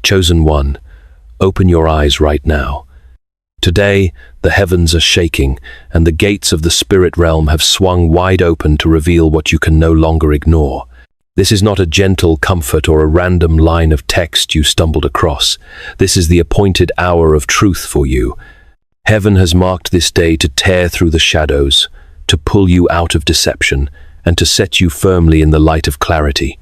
Chosen one, open your eyes right now. Today, the heavens are shaking, and the gates of the spirit realm have swung wide open to reveal what you can no longer ignore. This is not a gentle comfort or a random line of text you stumbled across. This is the appointed hour of truth for you. Heaven has marked this day to tear through the shadows, to pull you out of deception, and to set you firmly in the light of clarity.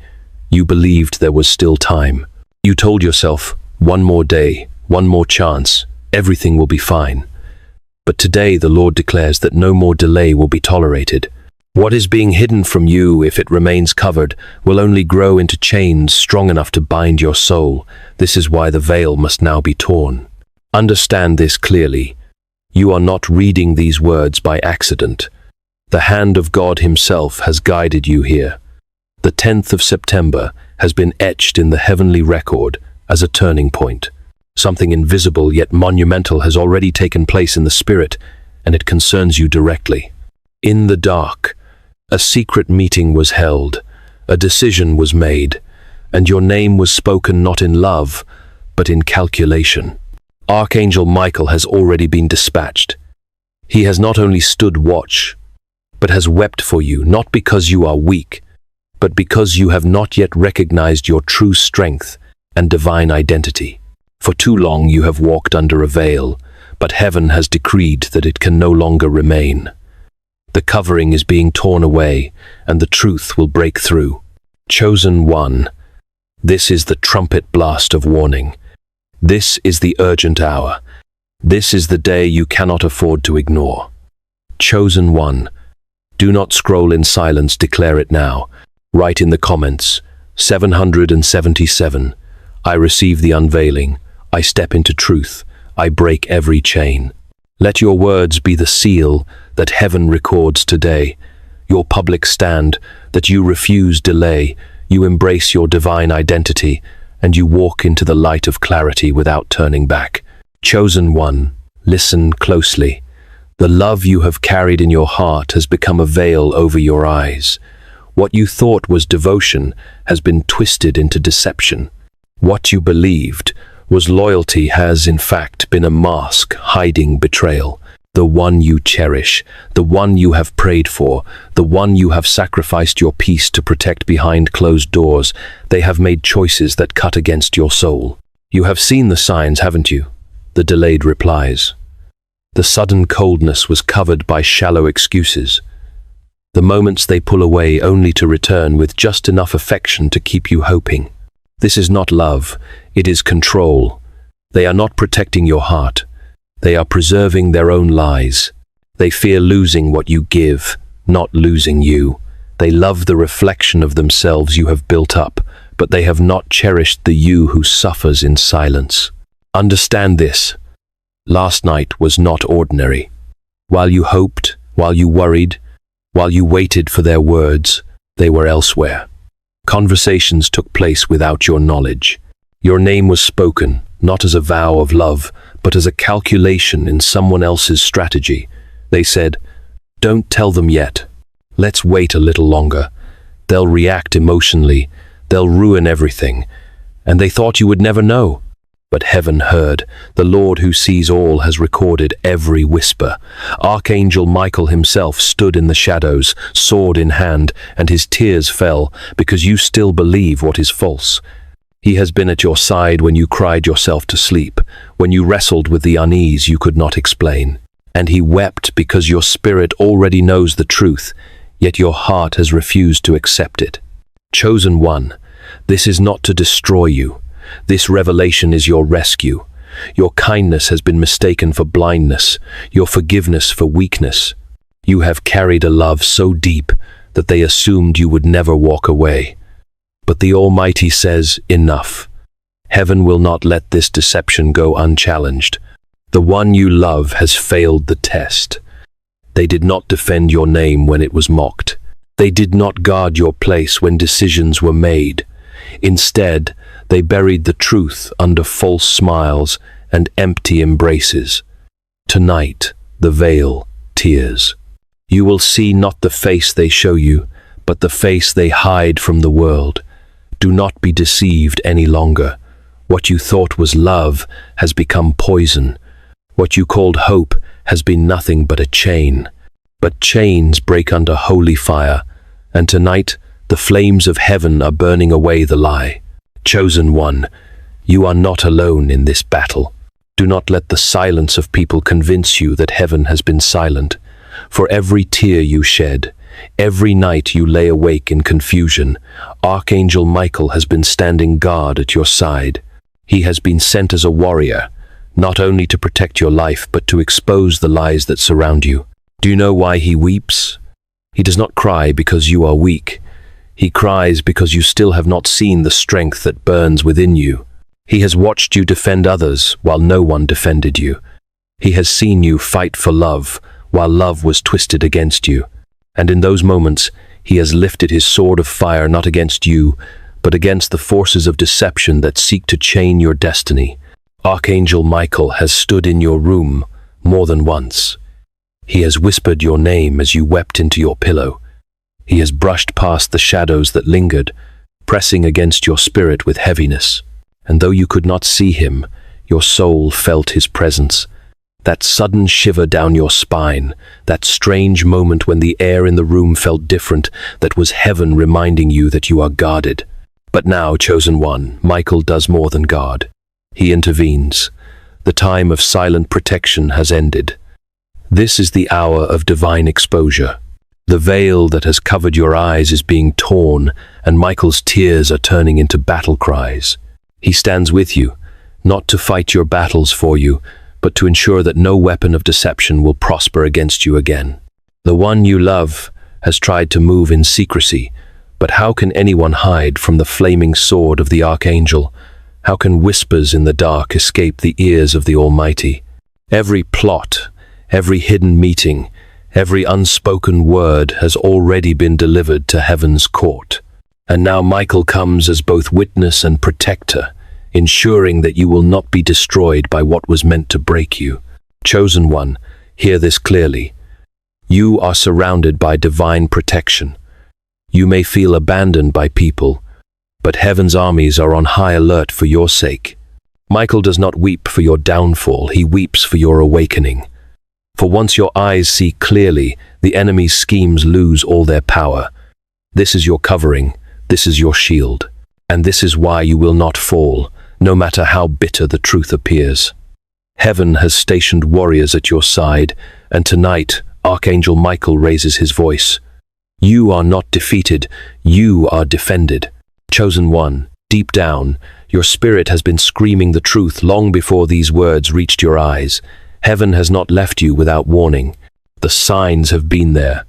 You believed there was still time. You told yourself, one more day, one more chance, everything will be fine. But today the Lord declares that no more delay will be tolerated. What is being hidden from you, if it remains covered, will only grow into chains strong enough to bind your soul. This is why the veil must now be torn. Understand this clearly. You are not reading these words by accident. The hand of God Himself has guided you here. The 10th of September has been etched in the heavenly record as a turning point. Something invisible yet monumental has already taken place in the spirit, and it concerns you directly. In the dark, a secret meeting was held, a decision was made, and your name was spoken not in love, but in calculation. Archangel Michael has already been dispatched. He has not only stood watch, but has wept for you, not because you are weak, but because you have not yet recognized your true strength and divine identity. For too long you have walked under a veil, but heaven has decreed that it can no longer remain. The covering is being torn away, and the truth will break through. Chosen one, this is the trumpet blast of warning. This is the urgent hour. This is the day you cannot afford to ignore. Chosen one, do not scroll in silence, declare it now. Write in the comments, 777, I receive the unveiling, I step into truth, I break every chain. Let your words be the seal that heaven records today, your public stand, that you refuse delay, you embrace your divine identity, and you walk into the light of clarity without turning back. Chosen one, listen closely. The love you have carried in your heart has become a veil over your eyes. What you thought was devotion has been twisted into deception. What you believed was loyalty has, in fact, been a mask hiding betrayal. The one you cherish, the one you have prayed for, the one you have sacrificed your peace to protect behind closed doors, they have made choices that cut against your soul. You have seen the signs, haven't you? The delayed replies. The sudden coldness was covered by shallow excuses. The moments they pull away only to return with just enough affection to keep you hoping. This is not love, it is control. They are not protecting your heart. They are preserving their own lies. They fear losing what you give, not losing you. They love the reflection of themselves you have built up, but they have not cherished the you who suffers in silence. Understand this. Last night was not ordinary. While you hoped, while you worried, while you waited for their words, they were elsewhere. Conversations took place without your knowledge. Your name was spoken, not as a vow of love, but as a calculation in someone else's strategy. They said, "Don't tell them yet. Let's wait a little longer. They'll react emotionally. They'll ruin everything." And they thought you would never know. But heaven heard. The Lord who sees all has recorded every whisper. Archangel Michael himself stood in the shadows, sword in hand, and his tears fell because you still believe what is false. He has been at your side when you cried yourself to sleep, when you wrestled with the unease you could not explain. And he wept because your spirit already knows the truth, yet your heart has refused to accept it. Chosen one, this is not to destroy you. This revelation is your rescue. Your kindness has been mistaken for blindness, your forgiveness for weakness. You have carried a love so deep that they assumed you would never walk away. But the Almighty says, enough. Heaven will not let this deception go unchallenged. The one you love has failed the test. They did not defend your name when it was mocked. They did not guard your place when decisions were made. Instead, they buried the truth under false smiles and empty embraces. Tonight, the veil tears. You will see not the face they show you, but the face they hide from the world. Do not be deceived any longer. What you thought was love has become poison. What you called hope has been nothing but a chain. But chains break under holy fire, and tonight the flames of heaven are burning away the lie. Chosen one, you are not alone in this battle. Do not let the silence of people convince you that heaven has been silent. For every tear you shed, every night you lay awake in confusion, Archangel Michael has been standing guard at your side. He has been sent as a warrior, not only to protect your life, but to expose the lies that surround you. Do you know why he weeps? He does not cry because you are weak. He cries because you still have not seen the strength that burns within you. He has watched you defend others while no one defended you. He has seen you fight for love while love was twisted against you. And in those moments, he has lifted his sword of fire not against you, but against the forces of deception that seek to chain your destiny. Archangel Michael has stood in your room more than once. He has whispered your name as you wept into your pillow. He has brushed past the shadows that lingered, pressing against your spirit with heaviness. And though you could not see him, your soul felt his presence. That sudden shiver down your spine, that strange moment when the air in the room felt different, that was heaven reminding you that you are guarded. But now, chosen one, Michael does more than guard. He intervenes. The time of silent protection has ended. This is the hour of divine exposure. The veil that has covered your eyes is being torn, and Michael's tears are turning into battle cries. He stands with you, not to fight your battles for you, but to ensure that no weapon of deception will prosper against you again. The one you love has tried to move in secrecy, but how can anyone hide from the flaming sword of the Archangel? How can whispers in the dark escape the ears of the Almighty? Every plot, every hidden meeting, every unspoken word has already been delivered to heaven's court. And now Michael comes as both witness and protector, ensuring that you will not be destroyed by what was meant to break you. Chosen one, hear this clearly. You are surrounded by divine protection. You may feel abandoned by people, but heaven's armies are on high alert for your sake. Michael does not weep for your downfall, he weeps for your awakening. For once your eyes see clearly, the enemy's schemes lose all their power. This is your covering, this is your shield, and this is why you will not fall, no matter how bitter the truth appears. Heaven has stationed warriors at your side, and tonight, Archangel Michael raises his voice. You are not defeated, you are defended. Chosen one, deep down, your spirit has been screaming the truth long before these words reached your eyes. Heaven has not left you without warning. The signs have been there,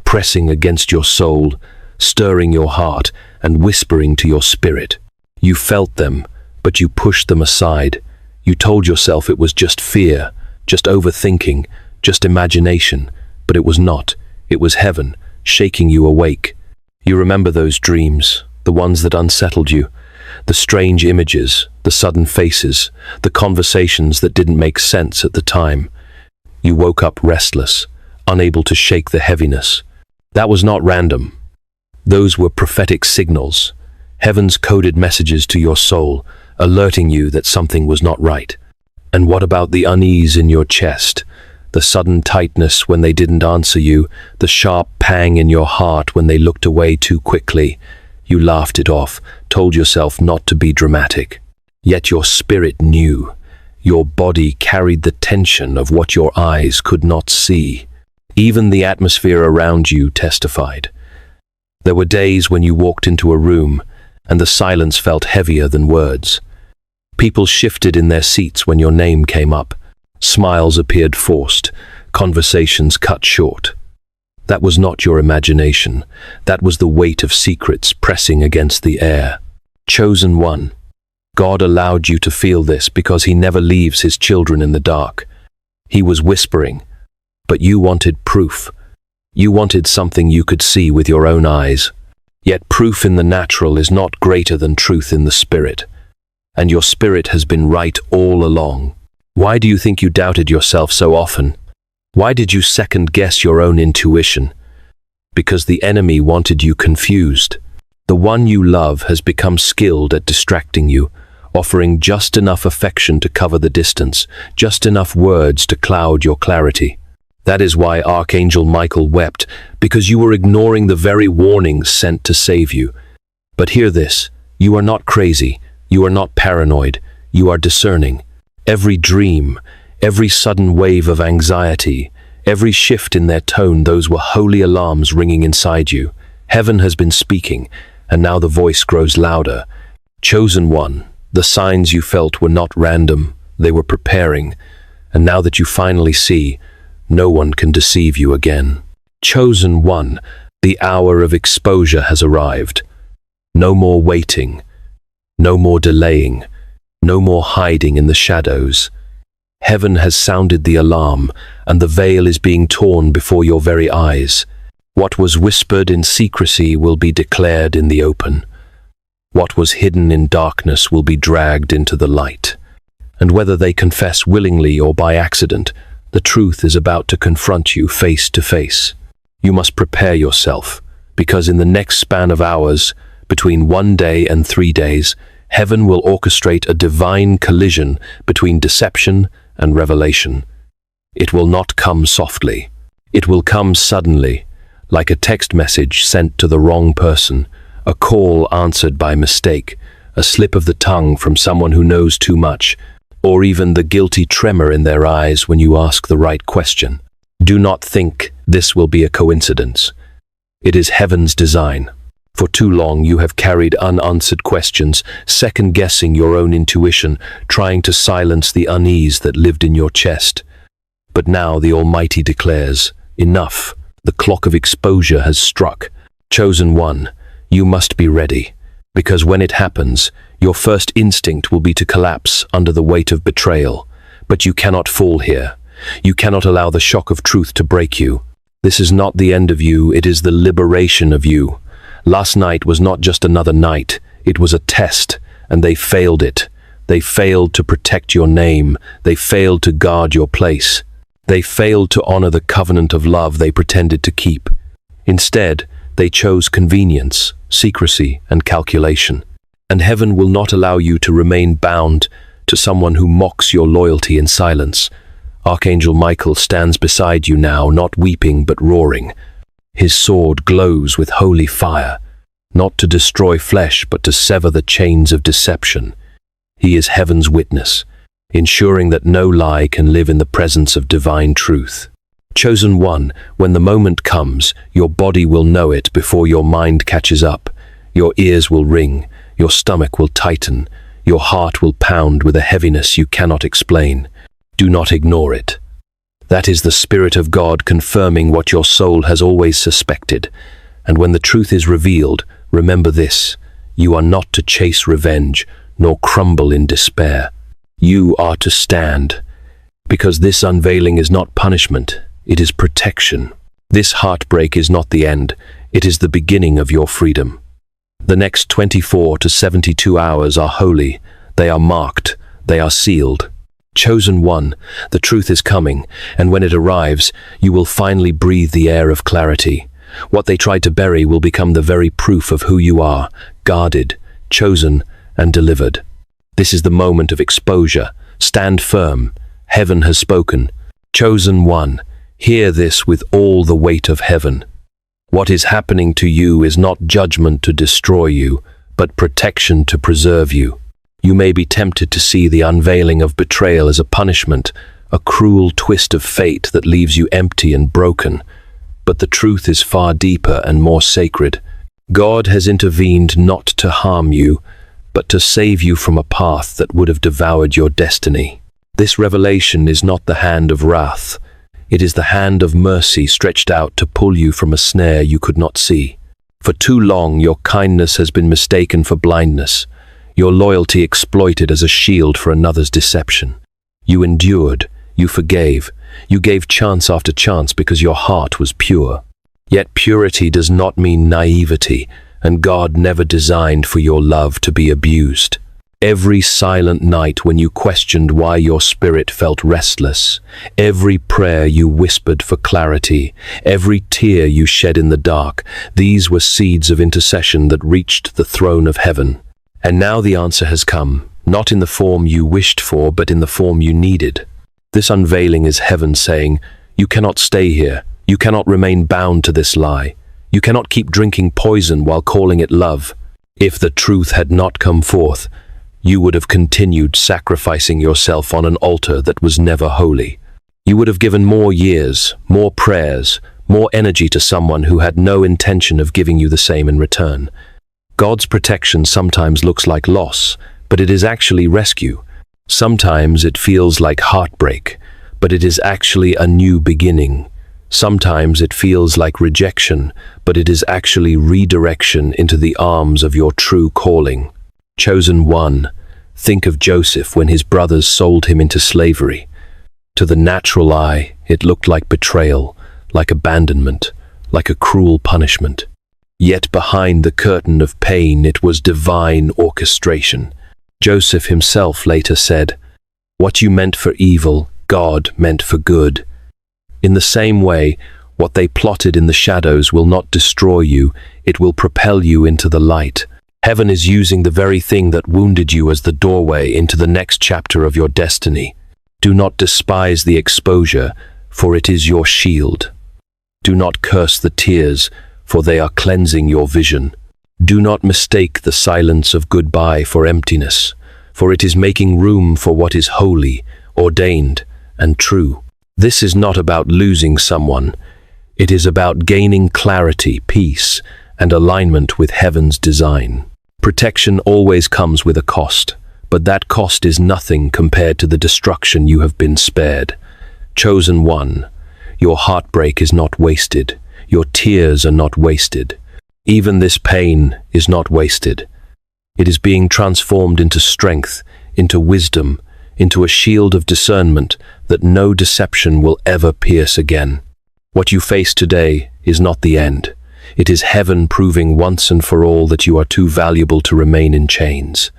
pressing against your soul, stirring your heart, and whispering to your spirit. You felt them, but you pushed them aside. You told yourself it was just fear, just overthinking, just imagination, but it was not. It was heaven, shaking you awake. You remember those dreams, the ones that unsettled you, the strange images, the sudden faces, the conversations that didn't make sense at the time. You woke up restless, unable to shake the heaviness. That was not random. Those were prophetic signals, heaven's coded messages to your soul, alerting you that something was not right. And what about the unease in your chest? The sudden tightness when they didn't answer you, the sharp pang in your heart when they looked away too quickly. You laughed it off, told yourself not to be dramatic. Yet your spirit knew. Your body carried the tension of what your eyes could not see. Even the atmosphere around you testified. There were days when you walked into a room, and the silence felt heavier than words. People shifted in their seats when your name came up. Smiles appeared forced, conversations cut short. That was not your imagination. That was the weight of secrets pressing against the air. Chosen one, God allowed you to feel this because he never leaves his children in the dark. He was whispering, but you wanted proof. You wanted something you could see with your own eyes. Yet proof in the natural is not greater than truth in the spirit. And your spirit has been right all along. Why do you think you doubted yourself so often? Why did you second-guess your own intuition? Because the enemy wanted you confused. The one you love has become skilled at distracting you, offering just enough affection to cover the distance, just enough words to cloud your clarity. That is why Archangel Michael wept, because you were ignoring the very warnings sent to save you. But hear this, you are not crazy, you are not paranoid, you are discerning. Every dream, every sudden wave of anxiety, every shift in their tone, those were holy alarms ringing inside you. Heaven has been speaking, and now the voice grows louder. Chosen one, the signs you felt were not random, they were preparing, and now that you finally see, no one can deceive you again. Chosen one, the hour of exposure has arrived. No more waiting, no more delaying, no more hiding in the shadows. Heaven has sounded the alarm, and the veil is being torn before your very eyes. What was whispered in secrecy will be declared in the open. What was hidden in darkness will be dragged into the light. And whether they confess willingly or by accident, the truth is about to confront you face to face. You must prepare yourself, because in the next span of hours, between 1 day and 3 days, heaven will orchestrate a divine collision between deception and revelation. It will not come softly. It will come suddenly, like a text message sent to the wrong person, a call answered by mistake, a slip of the tongue from someone who knows too much, or even the guilty tremor in their eyes when you ask the right question. Do not think this will be a coincidence. It is heaven's design. For too long you have carried unanswered questions, second-guessing your own intuition, trying to silence the unease that lived in your chest. But now the Almighty declares, enough, the clock of exposure has struck. Chosen one, you must be ready, because when it happens, your first instinct will be to collapse under the weight of betrayal. But you cannot fall here. You cannot allow the shock of truth to break you. This is not the end of you, it is the liberation of you. Last night was not just another night, it was a test, and they failed it. They failed to protect your name, they failed to guard your place. They failed to honor the covenant of love they pretended to keep. Instead, they chose convenience, secrecy, and calculation. And heaven will not allow you to remain bound to someone who mocks your loyalty in silence. Archangel Michael stands beside you now, not weeping but roaring. His sword glows with holy fire, not to destroy flesh but to sever the chains of deception. He is heaven's witness, ensuring that no lie can live in the presence of divine truth. Chosen one, when the moment comes, your body will know it before your mind catches up. Your ears will ring, your stomach will tighten, your heart will pound with a heaviness you cannot explain. Do not ignore it. That is the Spirit of God confirming what your soul has always suspected. And when the truth is revealed, remember this: you are not to chase revenge, nor crumble in despair. You are to stand, because this unveiling is not punishment, it is protection. This heartbreak is not the end, it is the beginning of your freedom. The next 24 to 72 hours are holy, they are marked, they are sealed. Chosen one, the truth is coming, and when it arrives, you will finally breathe the air of clarity. What they tried to bury will become the very proof of who you are, guarded, chosen, and delivered. This is the moment of exposure. Stand firm. Heaven has spoken. Chosen one, hear this with all the weight of heaven. What is happening to you is not judgment to destroy you, but protection to preserve you. You may be tempted to see the unveiling of betrayal as a punishment, a cruel twist of fate that leaves you empty and broken. But the truth is far deeper and more sacred. God has intervened not to harm you, but to save you from a path that would have devoured your destiny. This revelation is not the hand of wrath. It is the hand of mercy stretched out to pull you from a snare you could not see. For too long, your kindness has been mistaken for blindness, your loyalty exploited as a shield for another's deception. You endured, you forgave, you gave chance after chance because your heart was pure. Yet purity does not mean naivety, and God never designed for your love to be abused. Every silent night when you questioned why your spirit felt restless, every prayer you whispered for clarity, every tear you shed in the dark, these were seeds of intercession that reached the throne of heaven. And now the answer has come, not in the form you wished for, but in the form you needed. This unveiling is heaven saying, you cannot stay here. You cannot remain bound to this lie. You cannot keep drinking poison while calling it love. If the truth had not come forth, you would have continued sacrificing yourself on an altar that was never holy. You would have given more years, more prayers, more energy to someone who had no intention of giving you the same in return. God's protection sometimes looks like loss, but it is actually rescue. Sometimes it feels like heartbreak, but it is actually a new beginning. Sometimes it feels like rejection, but it is actually redirection into the arms of your true calling. Chosen one, think of Joseph when his brothers sold him into slavery. To the natural eye, it looked like betrayal, like abandonment, like a cruel punishment. Yet behind the curtain of pain, it was divine orchestration. Joseph himself later said, "What you meant for evil, God meant for good." In the same way, what they plotted in the shadows will not destroy you, it will propel you into the light. Heaven is using the very thing that wounded you as the doorway into the next chapter of your destiny. Do not despise the exposure, for it is your shield. Do not curse the tears, for they are cleansing your vision. Do not mistake the silence of goodbye for emptiness, for it is making room for what is holy, ordained, and true. This is not about losing someone. It is about gaining clarity, peace, and alignment with heaven's design. Protection always comes with a cost, but that cost is nothing compared to the destruction you have been spared. Chosen one, your heartbreak is not wasted. Your tears are not wasted. Even this pain is not wasted. It is being transformed into strength, into wisdom, into a shield of discernment that no deception will ever pierce again. What you face today is not the end. It is heaven proving once and for all that you are too valuable to remain in chains.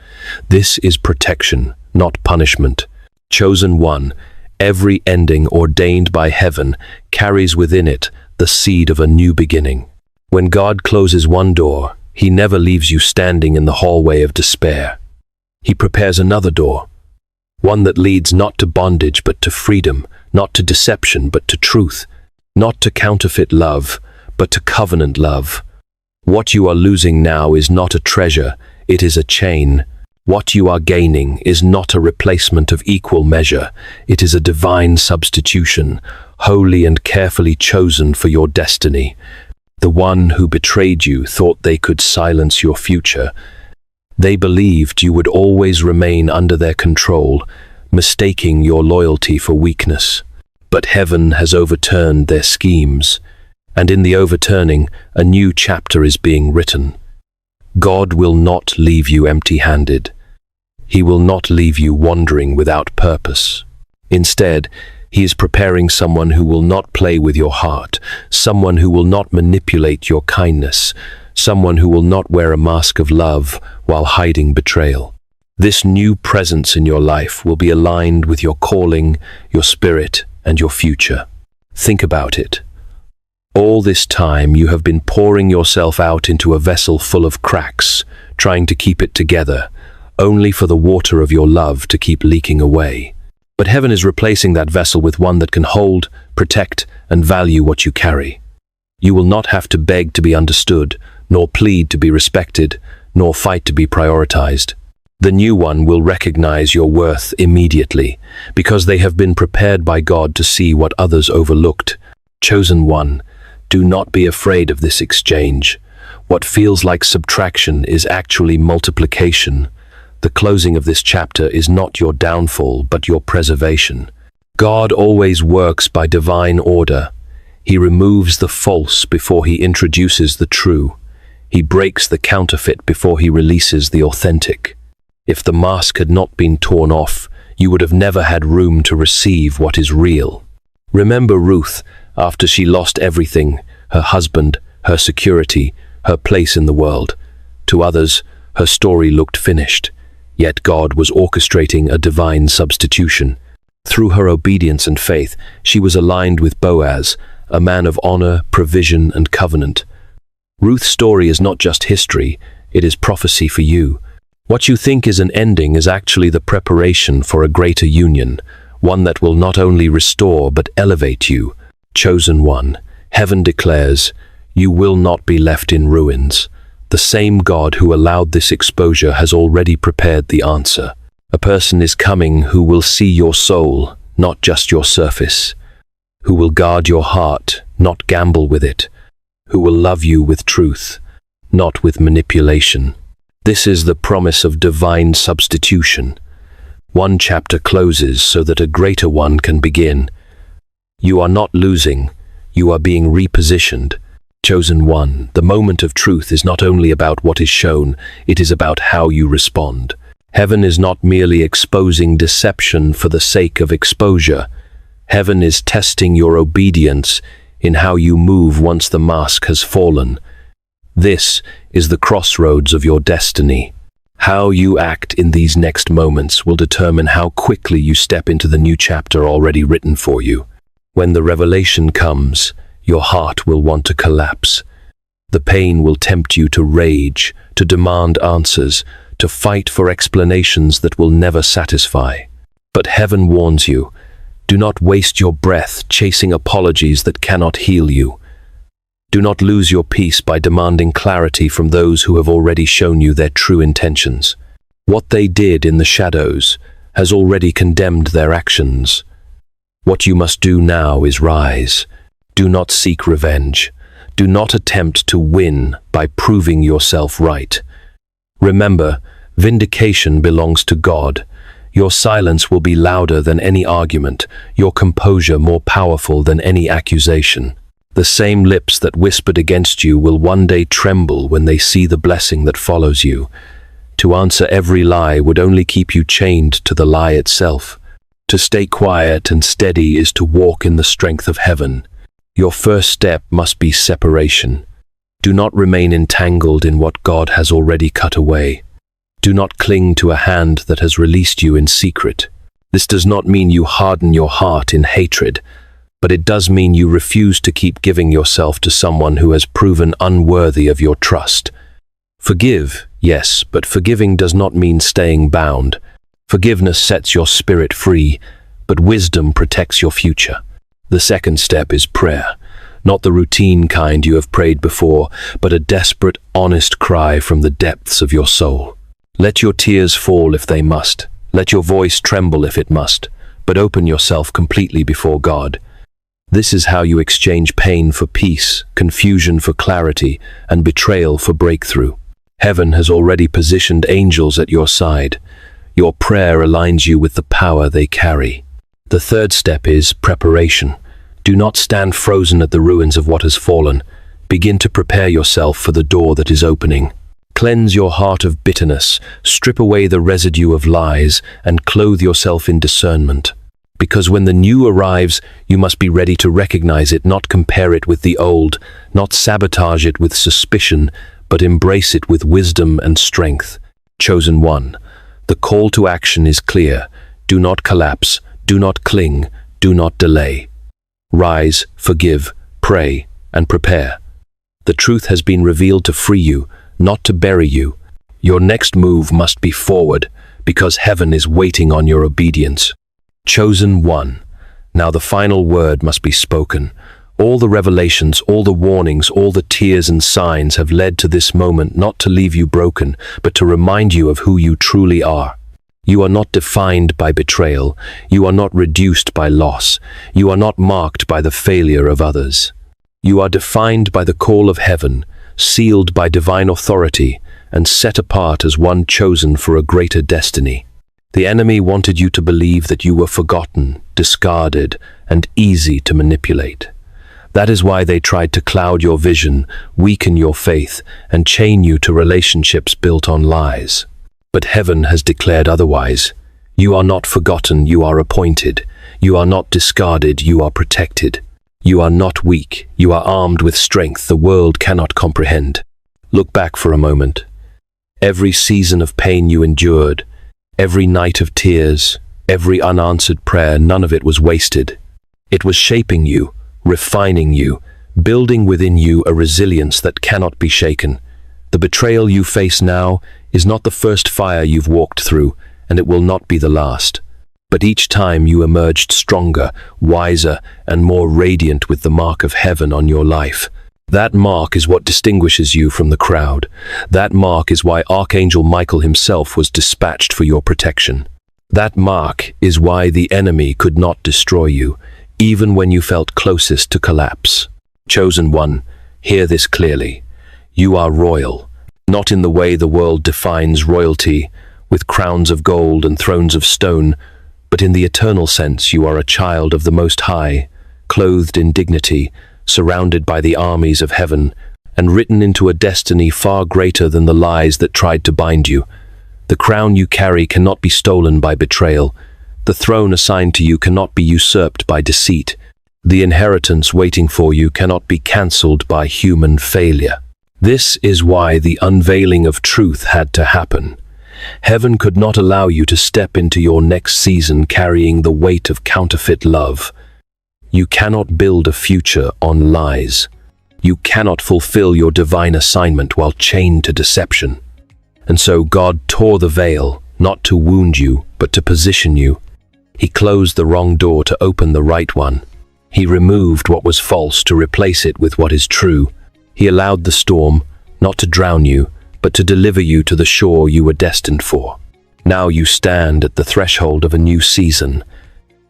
This is protection, not punishment. Chosen one, every ending ordained by heaven carries within it the seed of a new beginning. When God closes one door, He never leaves you standing in the hallway of despair. He prepares another door, one that leads not to bondage but to freedom, not to deception but to truth, not to counterfeit love, but to covenant love. What you are losing now is not a treasure, it is a chain. What you are gaining is not a replacement of equal measure, it is a divine substitution, holy and carefully chosen for your destiny. The one who betrayed you thought they could silence your future. They believed you would always remain under their control, mistaking your loyalty for weakness. But heaven has overturned their schemes, and in the overturning, a new chapter is being written. God will not leave you empty-handed. He will not leave you wandering without purpose. Instead, He is preparing someone who will not play with your heart, someone who will not manipulate your kindness, someone who will not wear a mask of love while hiding betrayal. This new presence in your life will be aligned with your calling, your spirit, and your future. Think about it. All this time you have been pouring yourself out into a vessel full of cracks, trying to keep it together, only for the water of your love to keep leaking away. But heaven is replacing that vessel with one that can hold, protect, and value what you carry. You will not have to beg to be understood, nor plead to be respected, nor fight to be prioritized. The new one will recognize your worth immediately, because they have been prepared by God to see what others overlooked. Chosen one, do not be afraid of this exchange. What feels like subtraction is actually multiplication. The closing of this chapter is not your downfall, but your preservation. God always works by divine order. He removes the false before He introduces the true. He breaks the counterfeit before He releases the authentic. If the mask had not been torn off, you would have never had room to receive what is real. Remember Ruth, after she lost everything, her husband, her security, her place in the world. To others, her story looked finished. Yet God was orchestrating a divine substitution. Through her obedience and faith, she was aligned with Boaz, a man of honor, provision, and covenant. Ruth's story is not just history, it is prophecy for you. What you think is an ending is actually the preparation for a greater union, one that will not only restore but elevate you. Chosen one, heaven declares, you will not be left in ruins. The same God who allowed this exposure has already prepared the answer. A person is coming who will see your soul, not just your surface, who will guard your heart, not gamble with it, who will love you with truth, not with manipulation. This is the promise of divine substitution. One chapter closes so that a greater one can begin. You are not losing, you are being repositioned. Chosen one, the moment of truth is not only about what is shown, it is about how you respond. Heaven is not merely exposing deception for the sake of exposure. Heaven is testing your obedience in how you move once the mask has fallen. This is the crossroads of your destiny. How you act in these next moments will determine how quickly you step into the new chapter already written for you. When the revelation comes, your heart will want to collapse. The pain will tempt you to rage, to demand answers, to fight for explanations that will never satisfy. But heaven warns you, do not waste your breath chasing apologies that cannot heal you. Do not lose your peace by demanding clarity from those who have already shown you their true intentions. What they did in the shadows has already condemned their actions. What you must do now is rise. Do not seek revenge. Do not attempt to win by proving yourself right. Remember, vindication belongs to God. Your silence will be louder than any argument, your composure more powerful than any accusation. The same lips that whispered against you will one day tremble when they see the blessing that follows you. To answer every lie would only keep you chained to the lie itself. To stay quiet and steady is to walk in the strength of heaven. Your first step must be separation. Do not remain entangled in what God has already cut away. Do not cling to a hand that has released you in secret. This does not mean you harden your heart in hatred, but it does mean you refuse to keep giving yourself to someone who has proven unworthy of your trust. Forgive, yes, but forgiving does not mean staying bound. Forgiveness sets your spirit free, but wisdom protects your future. The second step is prayer, not the routine kind you have prayed before, but a desperate, honest cry from the depths of your soul. Let your tears fall if they must. Let your voice tremble if it must, but open yourself completely before God. This is how you exchange pain for peace, confusion for clarity, and betrayal for breakthrough. Heaven has already positioned angels at your side. Your prayer aligns you with the power they carry. The third step is preparation. Do not stand frozen at the ruins of what has fallen. Begin to prepare yourself for the door that is opening. Cleanse your heart of bitterness, strip away the residue of lies, and clothe yourself in discernment. Because when the new arrives, you must be ready to recognize it, not compare it with the old, not sabotage it with suspicion, but embrace it with wisdom and strength. Chosen one, the call to action is clear. Do not collapse, do not cling, do not delay. Rise, forgive, pray, and prepare. The truth has been revealed to free you, not to bury you. Your next move must be forward, because heaven is waiting on your obedience. Chosen one, now the final word must be spoken. All the revelations, all the warnings, all the tears and signs have led to this moment, not to leave you broken, but to remind you of who you truly are. You are not defined by betrayal. You are not reduced by loss. You are not marked by the failure of others. You are defined by the call of heaven, sealed by divine authority, and set apart as one chosen for a greater destiny. The enemy wanted you to believe that you were forgotten, discarded, and easy to manipulate. That is why they tried to cloud your vision, weaken your faith, and chain you to relationships built on lies. But heaven has declared otherwise. You are not forgotten, you are appointed. You are not discarded, you are protected. You are not weak, you are armed with strength the world cannot comprehend. Look back for a moment. Every season of pain you endured, every night of tears, every unanswered prayer, none of it was wasted. It was shaping you, refining you, building within you a resilience that cannot be shaken. The betrayal you face now is not the first fire you've walked through, and it will not be the last. But each time you emerged stronger, wiser, and more radiant with the mark of heaven on your life. That mark is what distinguishes you from the crowd. That mark is why Archangel Michael himself was dispatched for your protection. That mark is why the enemy could not destroy you, even when you felt closest to collapse. Chosen one, hear this clearly. You are royal, not in the way the world defines royalty, with crowns of gold and thrones of stone, but in the eternal sense you are a child of the Most High, clothed in dignity, surrounded by the armies of heaven, and written into a destiny far greater than the lies that tried to bind you. The crown you carry cannot be stolen by betrayal. The throne assigned to you cannot be usurped by deceit. The inheritance waiting for you cannot be cancelled by human failure. This is why the unveiling of truth had to happen. Heaven could not allow you to step into your next season carrying the weight of counterfeit love. You cannot build a future on lies. You cannot fulfill your divine assignment while chained to deception. And so God tore the veil, not to wound you, but to position you. He closed the wrong door to open the right one. He removed what was false to replace it with what is true. He allowed the storm, not to drown you, but to deliver you to the shore you were destined for. Now you stand at the threshold of a new season.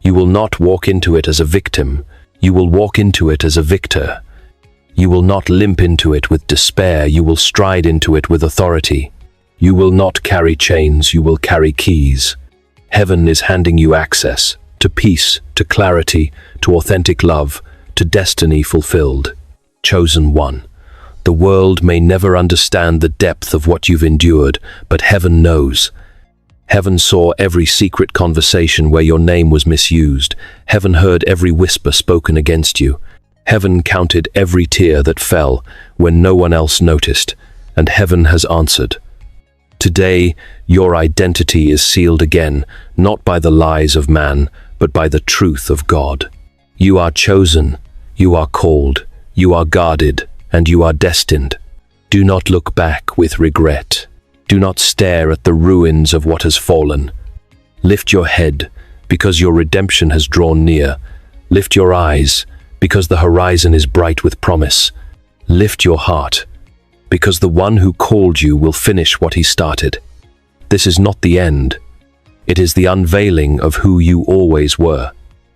You will not walk into it as a victim. You will walk into it as a victor. You will not limp into it with despair. You will stride into it with authority. You will not carry chains. You will carry keys. Heaven is handing you access to peace, to clarity, to authentic love, to destiny fulfilled. Chosen one. The world may never understand the depth of what you've endured, but heaven knows. Heaven saw every secret conversation where your name was misused. Heaven heard every whisper spoken against you. Heaven counted every tear that fell when no one else noticed, and heaven has answered. Today, your identity is sealed again, not by the lies of man, but by the truth of God. You are chosen, you are called, you are guarded, and you are destined. Do not look back with regret. Do not stare at the ruins of what has fallen. Lift your head, because your redemption has drawn near. Lift your eyes, because the horizon is bright with promise. Lift your heart, because the one who called you will finish what he started. This is not the end. It is the unveiling of who you always were.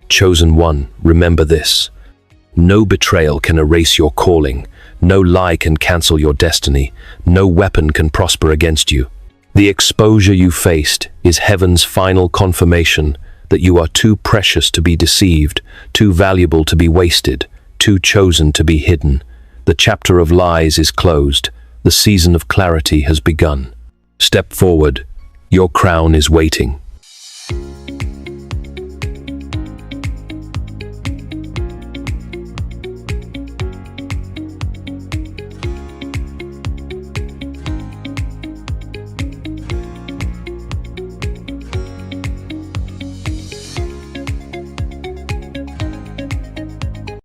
Chosen one, remember this. No betrayal can erase your calling. No lie can cancel your destiny. No weapon can prosper against you. The exposure you faced is heaven's final confirmation that you are too precious to be deceived, too valuable to be wasted, too chosen to be hidden. The chapter of lies is closed. The season of clarity has begun. Step forward. Your crown is waiting.